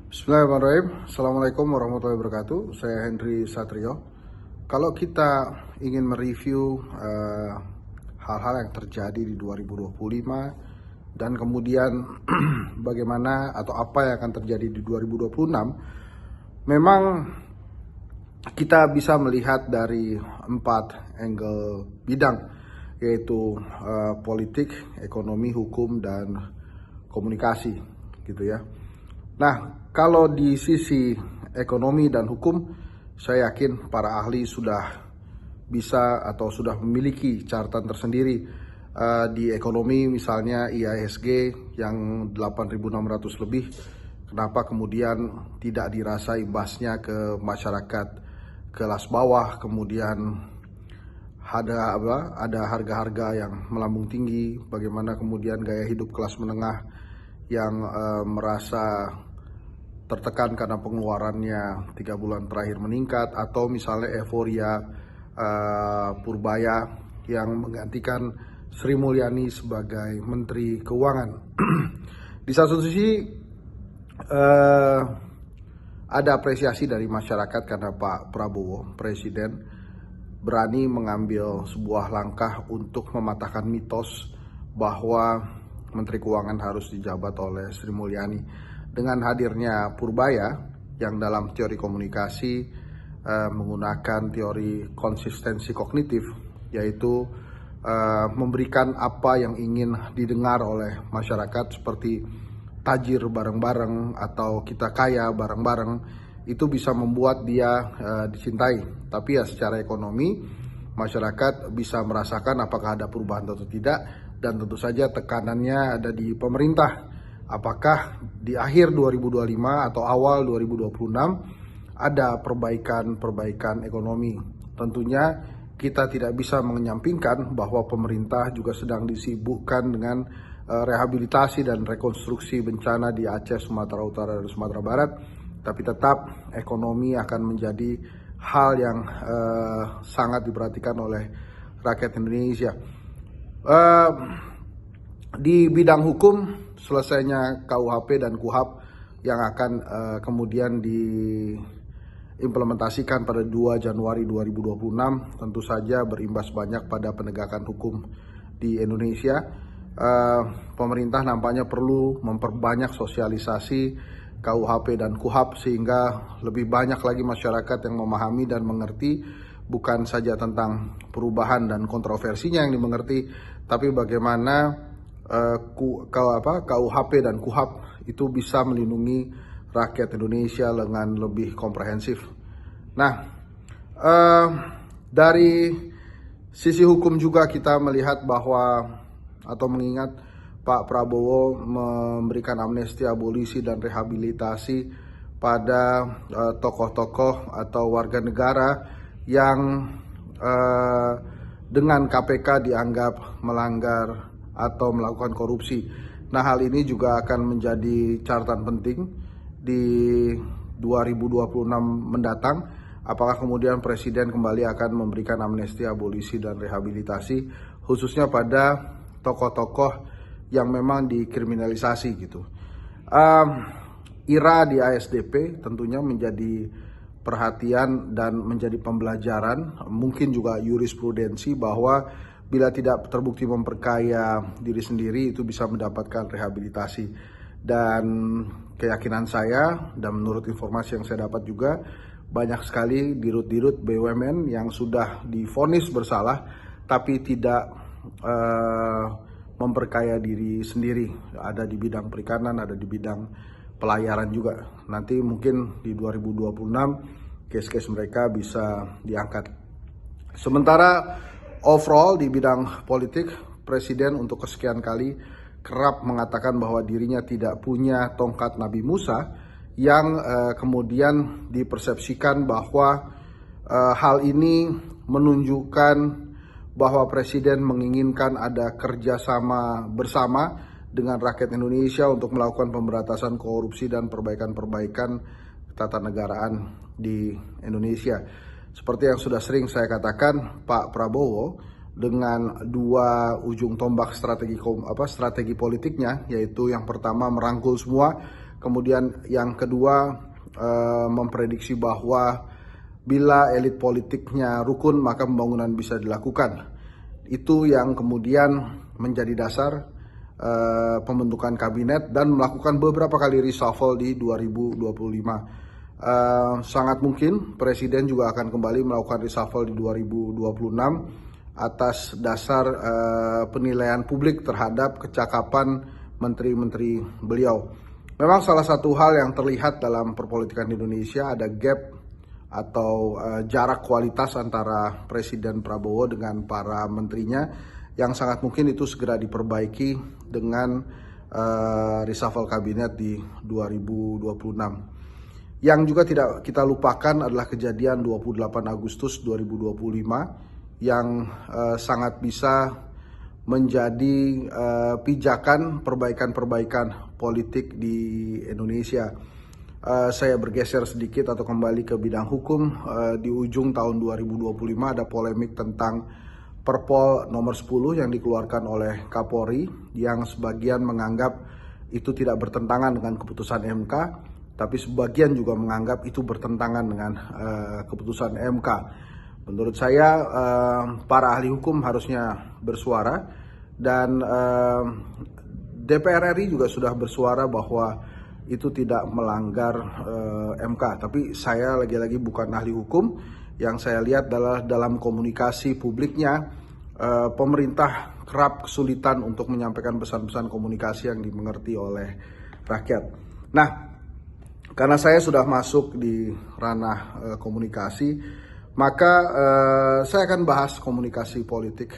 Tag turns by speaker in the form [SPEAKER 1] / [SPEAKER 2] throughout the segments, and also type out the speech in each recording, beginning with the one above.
[SPEAKER 1] Bismillahirrahmanirrahim. Assalamualaikum warahmatullahi wabarakatuh. Saya Henry Satrio. Kalau kita ingin mereview hal-hal yang terjadi di 2025 dan kemudian bagaimana atau apa yang akan terjadi di 2026, memang kita bisa melihat dari 4 angle bidang, yaitu politik, ekonomi, hukum, dan komunikasi, gitu ya. Nah, kalau di sisi ekonomi dan hukum, saya yakin para ahli sudah bisa atau sudah memiliki catatan tersendiri. Di ekonomi misalnya IISG yang 8.600 lebih, kenapa kemudian tidak dirasa imbasnya ke masyarakat kelas bawah, kemudian ada harga-harga yang melambung tinggi, bagaimana kemudian gaya hidup kelas menengah yang merasa tertekan karena pengeluarannya 3 bulan terakhir meningkat, atau misalnya euforia Purbaya yang menggantikan Sri Mulyani sebagai Menteri Keuangan. Di satu sisi ada apresiasi dari masyarakat karena Pak Prabowo, Presiden, berani mengambil sebuah langkah untuk mematahkan mitos bahwa Menteri Keuangan harus dijabat oleh Sri Mulyani. Dengan hadirnya Purbaya yang dalam teori komunikasi menggunakan teori konsistensi kognitif, yaitu memberikan apa yang ingin didengar oleh masyarakat, seperti tajir bareng-bareng atau kita kaya bareng-bareng, itu bisa membuat dia dicintai. Tapi ya secara ekonomi masyarakat bisa merasakan apakah ada perubahan atau tidak, dan tentu saja tekanannya ada di pemerintah. Apakah di akhir 2025 atau awal 2026 ada perbaikan ekonomi? Tentunya kita tidak bisa menyampingkan bahwa pemerintah juga sedang disibukkan dengan rehabilitasi dan rekonstruksi bencana di Aceh, Sumatera Utara, dan Sumatera Barat. Tapi tetap ekonomi akan menjadi hal yang sangat diperhatikan oleh rakyat Indonesia. Di bidang hukum, selesainya KUHP dan KUHAP yang akan kemudian diimplementasikan pada 2 Januari 2026 tentu saja berimbas banyak pada penegakan hukum di Indonesia. Pemerintah nampaknya perlu memperbanyak sosialisasi KUHP dan KUHAP sehingga lebih banyak lagi masyarakat yang memahami dan mengerti, bukan saja tentang perubahan dan kontroversinya yang dimengerti, tapi bagaimana KUHP dan KUHAP itu bisa melindungi rakyat Indonesia dengan lebih komprehensif. Nah, dari sisi hukum juga kita melihat bahwa atau mengingat Pak Prabowo memberikan amnesti, abolisi, dan rehabilitasi pada tokoh-tokoh atau warga negara yang dengan KPK dianggap melanggar atau melakukan korupsi. Nah, hal ini juga akan menjadi catatan penting di 2026 mendatang. Apakah kemudian Presiden kembali akan memberikan amnesti, abolisi, dan rehabilitasi khususnya pada tokoh-tokoh yang memang dikriminalisasi gitu. IRA di ASDP tentunya menjadi perhatian dan menjadi pembelajaran, mungkin juga jurisprudensi, bahwa bila tidak terbukti memperkaya diri sendiri itu bisa mendapatkan rehabilitasi. Dan keyakinan saya dan menurut informasi yang saya dapat juga, banyak sekali dirut-dirut BUMN yang sudah divonis bersalah tapi tidak memperkaya diri sendiri. Ada di bidang perikanan, ada di bidang pelayaran juga. Nanti mungkin di 2026 case-case mereka bisa diangkat. Sementara overall di bidang politik, Presiden untuk kesekian kali kerap mengatakan bahwa dirinya tidak punya tongkat Nabi Musa, yang kemudian dipersepsikan bahwa hal ini menunjukkan bahwa Presiden menginginkan ada kerjasama bersama dengan rakyat Indonesia untuk melakukan pemberantasan korupsi dan perbaikan-perbaikan ketatanegaraan di Indonesia. Seperti yang sudah sering saya katakan, Pak Prabowo dengan 2 ujung tombak strategi politiknya, yaitu yang pertama merangkul semua, Kemudian yang kedua, memprediksi bahwa bila elit politiknya rukun maka pembangunan bisa dilakukan. Itu yang kemudian menjadi dasar pembentukan kabinet dan melakukan beberapa kali reshuffle di 2025. Sangat mungkin Presiden juga akan kembali melakukan reshuffle di 2026 atas dasar penilaian publik terhadap kecakapan menteri-menteri beliau. Memang salah satu hal yang terlihat dalam perpolitikan di Indonesia ada gap atau jarak kualitas antara Presiden Prabowo dengan para menterinya yang sangat mungkin itu segera diperbaiki dengan reshuffle kabinet di 2026. Yang juga tidak kita lupakan adalah kejadian 28 Agustus 2025 yang sangat bisa menjadi pijakan perbaikan-perbaikan politik di Indonesia. Saya bergeser sedikit atau kembali ke bidang hukum. Di ujung tahun 2025 ada polemik tentang Perpol nomor 10 yang dikeluarkan oleh Kapolri yang sebagian menganggap itu tidak bertentangan dengan keputusan MK, tapi sebagian juga menganggap itu bertentangan dengan keputusan MK. Menurut saya para ahli hukum harusnya bersuara dan DPR RI juga sudah bersuara bahwa itu tidak melanggar MK. Tapi saya lagi-lagi bukan ahli hukum. Yang saya lihat adalah dalam komunikasi publiknya pemerintah kerap kesulitan untuk menyampaikan pesan-pesan komunikasi yang dimengerti oleh rakyat. Nah, karena saya sudah masuk di ranah komunikasi, maka saya akan bahas komunikasi politik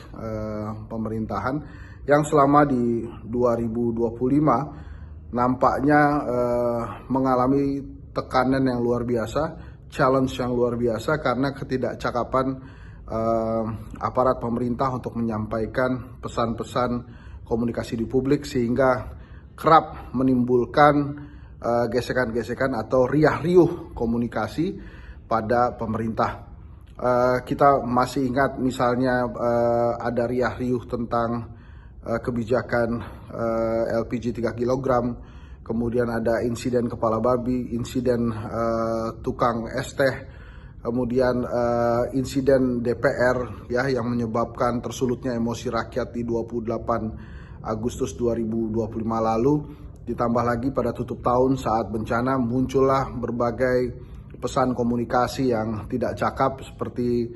[SPEAKER 1] pemerintahan yang selama di 2025 nampaknya mengalami tekanan yang luar biasa, challenge yang luar biasa karena ketidakcakapan aparat pemerintah untuk menyampaikan pesan-pesan komunikasi di publik sehingga kerap menimbulkan gesekan-gesekan atau riah-riuh komunikasi pada pemerintah. Kita masih ingat misalnya ada riah-riuh tentang kebijakan LPG 3 kg, kemudian ada insiden kepala babi, insiden tukang es teh, kemudian insiden DPR ya yang menyebabkan tersulutnya emosi rakyat di 28 Agustus 2025 lalu. Ditambah lagi pada tutup tahun saat bencana muncullah berbagai pesan komunikasi yang tidak cakap seperti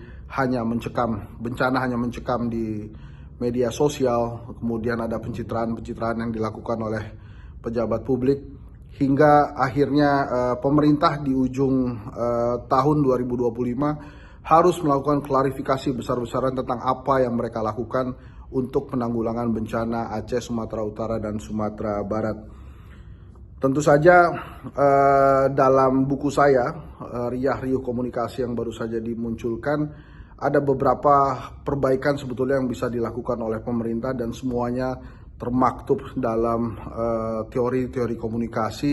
[SPEAKER 1] bencana hanya mencekam di media sosial, kemudian ada pencitraan-pencitraan yang dilakukan oleh pejabat publik hingga akhirnya pemerintah di ujung tahun 2025 harus melakukan klarifikasi besar-besaran tentang apa yang mereka lakukan untuk penanggulangan bencana Aceh, Sumatera Utara, dan Sumatera Barat. Tentu saja dalam buku saya, riah-riuh komunikasi yang baru saja dimunculkan, ada beberapa perbaikan sebetulnya yang bisa dilakukan oleh pemerintah dan semuanya termaktub dalam teori-teori komunikasi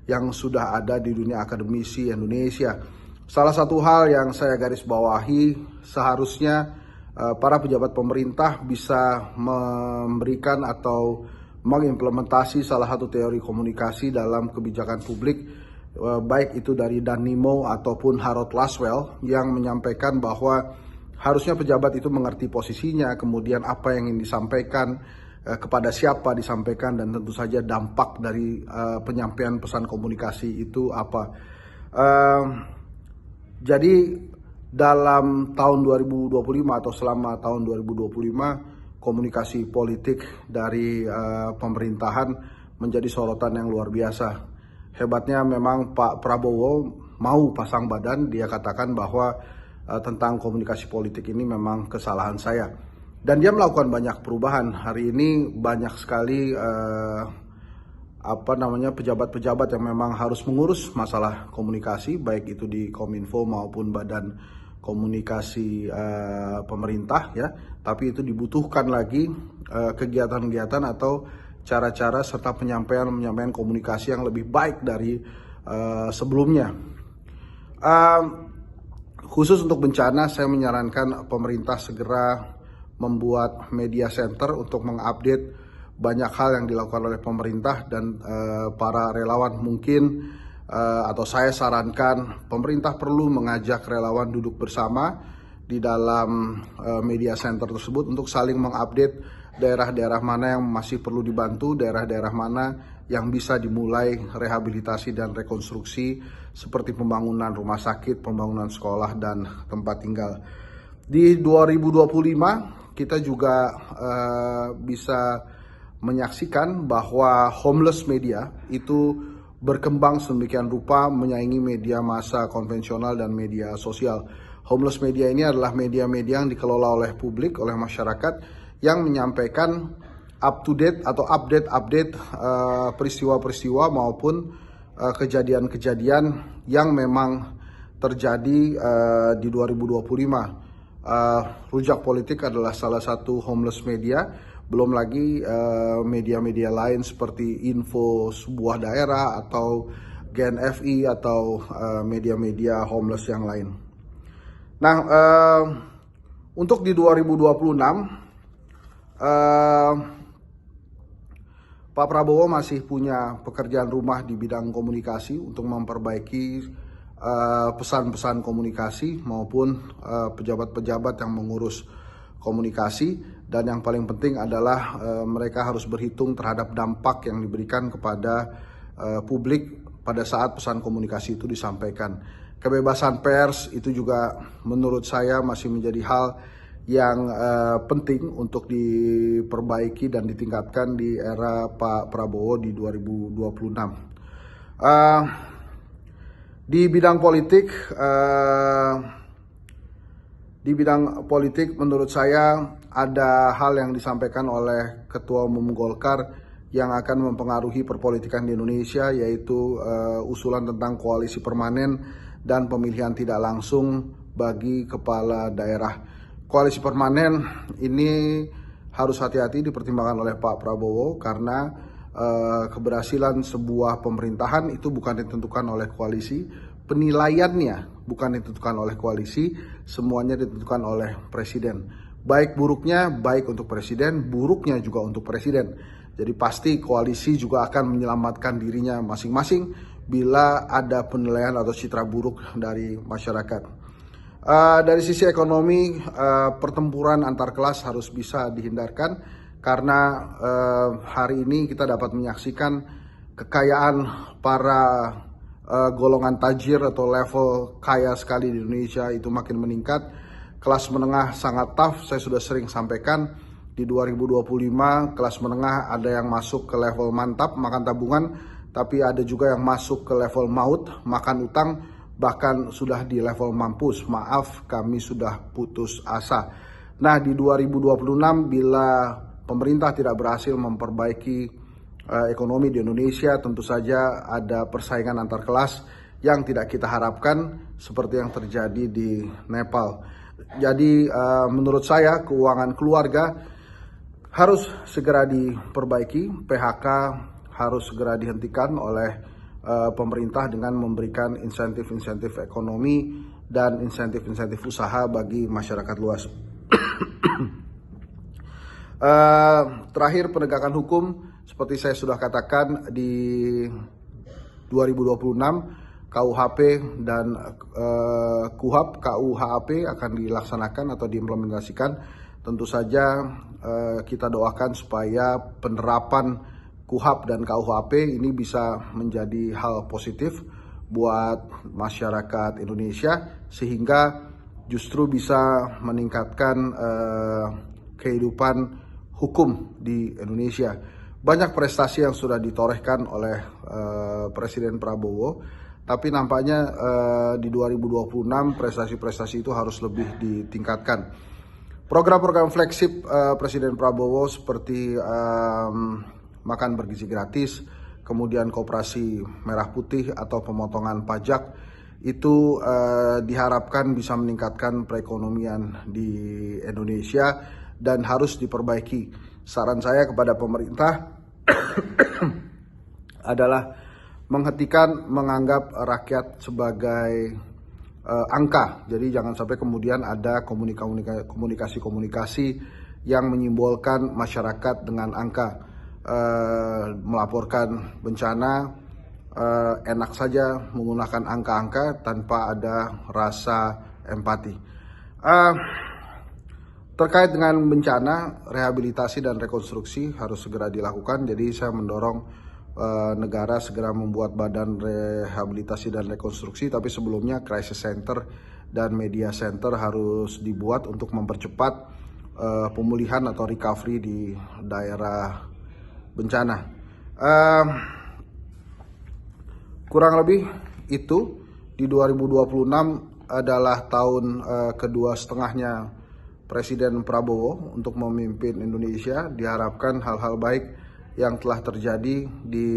[SPEAKER 1] yang sudah ada di dunia akademisi Indonesia. Salah satu hal yang saya garis bawahi, seharusnya para pejabat pemerintah bisa memberikan atau mengimplementasi salah satu teori komunikasi dalam kebijakan publik, baik itu dari Dan Nimo ataupun Harold Laswell yang menyampaikan bahwa harusnya pejabat itu mengerti posisinya, kemudian apa yang ingin disampaikan, kepada siapa disampaikan, dan tentu saja dampak dari penyampaian pesan komunikasi itu apa. Jadi dalam tahun 2025 atau selama tahun 2025, komunikasi politik dari pemerintahan menjadi sorotan yang luar biasa. Hebatnya memang Pak Prabowo mau pasang badan, dia katakan bahwa tentang komunikasi politik ini memang kesalahan saya. Dan dia melakukan banyak perubahan. Hari ini banyak sekali pejabat-pejabat yang memang harus mengurus masalah komunikasi, baik itu di Kominfo maupun Badan Komunikasi pemerintah ya, tapi itu dibutuhkan lagi kegiatan-kegiatan atau cara-cara serta penyampaian komunikasi yang lebih baik dari sebelumnya. Khusus untuk bencana, saya menyarankan pemerintah segera membuat media center untuk mengupdate banyak hal yang dilakukan oleh pemerintah dan para relawan mungkin atau saya sarankan pemerintah perlu mengajak relawan duduk bersama di dalam media center tersebut untuk saling mengupdate daerah-daerah mana yang masih perlu dibantu, daerah-daerah mana yang bisa dimulai rehabilitasi dan rekonstruksi seperti pembangunan rumah sakit, pembangunan sekolah, dan tempat tinggal. Di 2025 kita juga bisa menyaksikan bahwa homeless media itu berkembang sedemikian rupa menyaingi media massa konvensional dan media sosial. Homeless media ini adalah media-media yang dikelola oleh publik, oleh masyarakat yang menyampaikan up to date atau update peristiwa-peristiwa maupun kejadian-kejadian yang memang terjadi di 2025. Rujak Politik adalah salah satu homeless media, belum lagi media-media lain seperti info sebuah daerah atau GNFI atau media-media homeless yang lain. Nah, untuk di 2026 Pak Prabowo masih punya pekerjaan rumah di bidang komunikasi untuk memperbaiki pesan-pesan komunikasi maupun pejabat-pejabat yang mengurus komunikasi, dan yang paling penting adalah mereka harus berhitung terhadap dampak yang diberikan kepada publik pada saat pesan komunikasi itu disampaikan. Kebebasan pers itu juga menurut saya masih menjadi hal yang penting untuk diperbaiki dan ditingkatkan di era Pak Prabowo di 2026. Di bidang politik menurut saya ada hal yang disampaikan oleh Ketua Umum Golkar yang akan mempengaruhi perpolitikan di Indonesia, yaitu usulan tentang koalisi permanen dan pemilihan tidak langsung bagi kepala daerah. Koalisi permanen ini harus hati-hati dipertimbangkan oleh Pak Prabowo karena keberhasilan sebuah pemerintahan itu bukan ditentukan oleh koalisi, penilaiannya bukan ditentukan oleh koalisi, semuanya ditentukan oleh presiden. Baik buruknya baik untuk presiden, buruknya juga untuk presiden. Jadi pasti koalisi juga akan menyelamatkan dirinya masing-masing bila ada penilaian atau citra buruk dari masyarakat. Dari sisi ekonomi, pertempuran antar kelas harus bisa dihindarkan karena hari ini kita dapat menyaksikan kekayaan para golongan tajir atau level kaya sekali di Indonesia itu makin meningkat. Kelas menengah sangat tough, saya sudah sering sampaikan di 2025 kelas menengah ada yang masuk ke level mantap, makan tabungan, tapi ada juga yang masuk ke level maut, makan utang, bahkan sudah di level mampus, maaf kami sudah putus asa. Nah di 2026 bila pemerintah tidak berhasil memperbaiki ekonomi di Indonesia, tentu saja ada persaingan antar kelas yang tidak kita harapkan seperti yang terjadi di Nepal. Jadi menurut saya keuangan keluarga harus segera diperbaiki, PHK harus segera dihentikan oleh pemerintah dengan memberikan insentif-insentif ekonomi dan insentif-insentif usaha bagi masyarakat luas. Terakhir, penegakan hukum seperti saya sudah katakan di 2026 KUHP dan KUHP akan dilaksanakan atau diimplementasikan. Tentu saja kita doakan supaya penerapan KUHP dan KUHP ini bisa menjadi hal positif buat masyarakat Indonesia sehingga justru bisa meningkatkan kehidupan hukum di Indonesia. Banyak prestasi yang sudah ditorehkan oleh Presiden Prabowo, tapi nampaknya di 2026 prestasi-prestasi itu harus lebih ditingkatkan. Program-program flagship Presiden Prabowo seperti makan bergizi gratis, kemudian koperasi merah putih atau pemotongan pajak itu diharapkan bisa meningkatkan perekonomian di Indonesia dan harus diperbaiki. Saran saya kepada pemerintah adalah menghentikan menganggap rakyat sebagai angka. Jadi jangan sampai kemudian ada komunikasi-komunikasi yang menyimbolkan masyarakat dengan angka. melaporkan bencana enak saja menggunakan angka-angka tanpa ada rasa empati. Terkait dengan bencana, rehabilitasi dan rekonstruksi harus segera dilakukan. Jadi saya mendorong negara segera membuat badan rehabilitasi dan rekonstruksi, tapi sebelumnya crisis center dan media center harus dibuat untuk mempercepat pemulihan atau recovery di daerah bencana. Kurang lebih itu. Di 2026 adalah tahun kedua setengahnya Presiden Prabowo untuk memimpin Indonesia. Diharapkan hal-hal baik yang telah terjadi di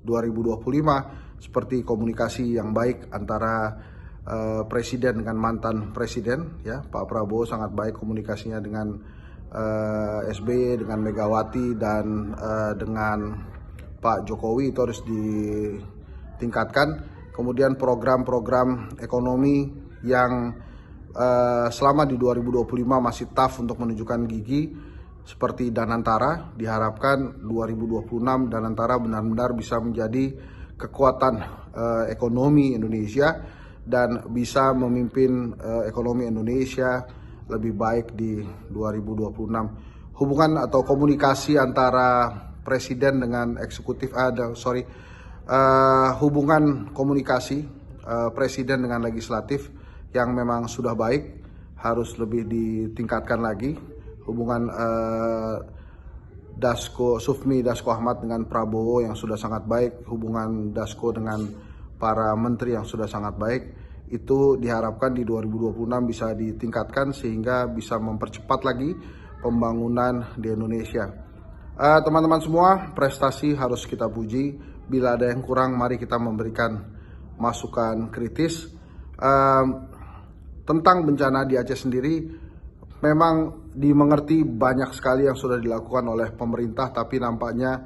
[SPEAKER 1] 2025 seperti komunikasi yang baik antara presiden dengan mantan presiden, ya. Pak Prabowo sangat baik komunikasinya dengan SBY, dengan Megawati, dan dengan Pak Jokowi. Itu harus ditingkatkan. Kemudian program-program ekonomi yang selama di 2025 masih tough untuk menunjukkan gigi, seperti Danantara. Diharapkan 2026 Danantara benar-benar bisa menjadi kekuatan ekonomi Indonesia dan bisa memimpin ekonomi Indonesia lebih baik di 2026. Hubungan atau komunikasi antara presiden dengan eksekutif, hubungan komunikasi presiden dengan legislatif yang memang sudah baik harus lebih ditingkatkan lagi. Hubungan Sufmi Dasko Ahmad dengan Prabowo yang sudah sangat baik, hubungan Dasko dengan para menteri yang sudah sangat baik, itu diharapkan di 2026 bisa ditingkatkan sehingga bisa mempercepat lagi pembangunan di Indonesia. Teman-teman semua, prestasi harus kita puji. Bila ada yang kurang, mari kita memberikan masukan kritis. Tentang bencana di Aceh sendiri, memang dimengerti banyak sekali yang sudah dilakukan oleh pemerintah, tapi nampaknya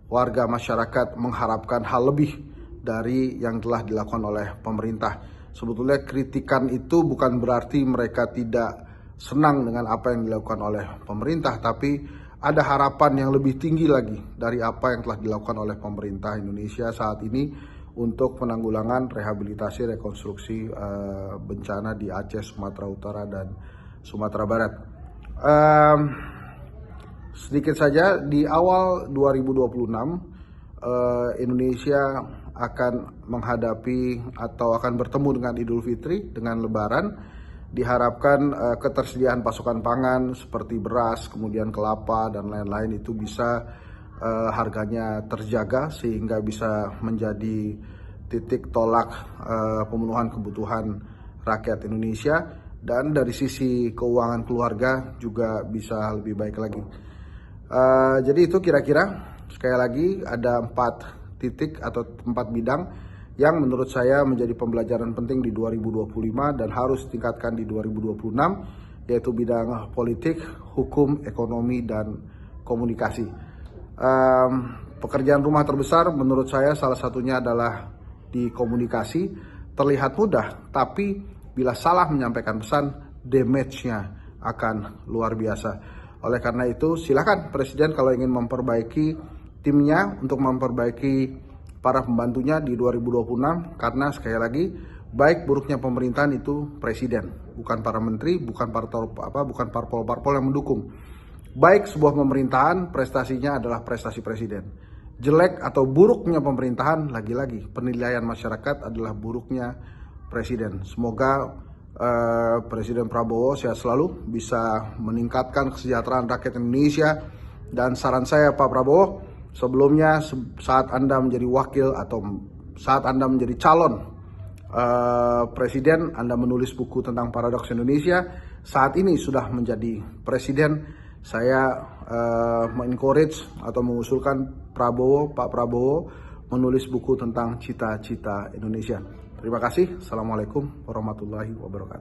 [SPEAKER 1] warga masyarakat mengharapkan hal lebih dari yang telah dilakukan oleh pemerintah. Sebetulnya kritikan itu bukan berarti mereka tidak senang dengan apa yang dilakukan oleh pemerintah, tapi ada harapan yang lebih tinggi lagi dari apa yang telah dilakukan oleh pemerintah Indonesia saat ini untuk penanggulangan, rehabilitasi, rekonstruksi bencana di Aceh, Sumatera Utara, dan Sumatera Barat. Sedikit saja, di awal 2026 Indonesia akan menghadapi atau akan bertemu dengan Idul Fitri, dengan Lebaran. Diharapkan ketersediaan pasokan pangan seperti beras, kemudian kelapa, dan lain-lain itu bisa harganya terjaga sehingga bisa menjadi titik tolak pemenuhan kebutuhan rakyat Indonesia. Dan dari sisi keuangan keluarga juga bisa lebih baik lagi. Jadi itu kira-kira, sekali lagi ada 4 titik atau 4 bidang yang menurut saya menjadi pembelajaran penting di 2025 dan harus ditingkatkan di 2026, yaitu bidang politik, hukum, ekonomi, dan komunikasi. Pekerjaan rumah terbesar menurut saya salah satunya adalah di komunikasi. Terlihat mudah, tapi bila salah menyampaikan pesan, damage-nya akan luar biasa. Oleh karena itu, silakan Presiden kalau ingin memperbaiki timnya untuk memperbaiki para pembantunya di 2026, karena sekali lagi baik buruknya pemerintahan itu Presiden, bukan para menteri, bukan parpol-parpol yang mendukung. Baik sebuah pemerintahan, prestasinya adalah prestasi Presiden. Jelek atau buruknya pemerintahan, lagi-lagi penilaian masyarakat adalah buruknya Presiden. Semoga Presiden Prabowo sehat selalu, bisa meningkatkan kesejahteraan rakyat Indonesia. Dan saran saya Pak Prabowo, sebelumnya saat Anda menjadi wakil atau saat Anda menjadi calon Presiden, Anda menulis buku tentang paradoks Indonesia. Saat ini sudah menjadi Presiden, saya mengencourage atau mengusulkan Pak Prabowo menulis buku tentang cita-cita Indonesia. Terima kasih. Assalamualaikum warahmatullahi wabarakatuh.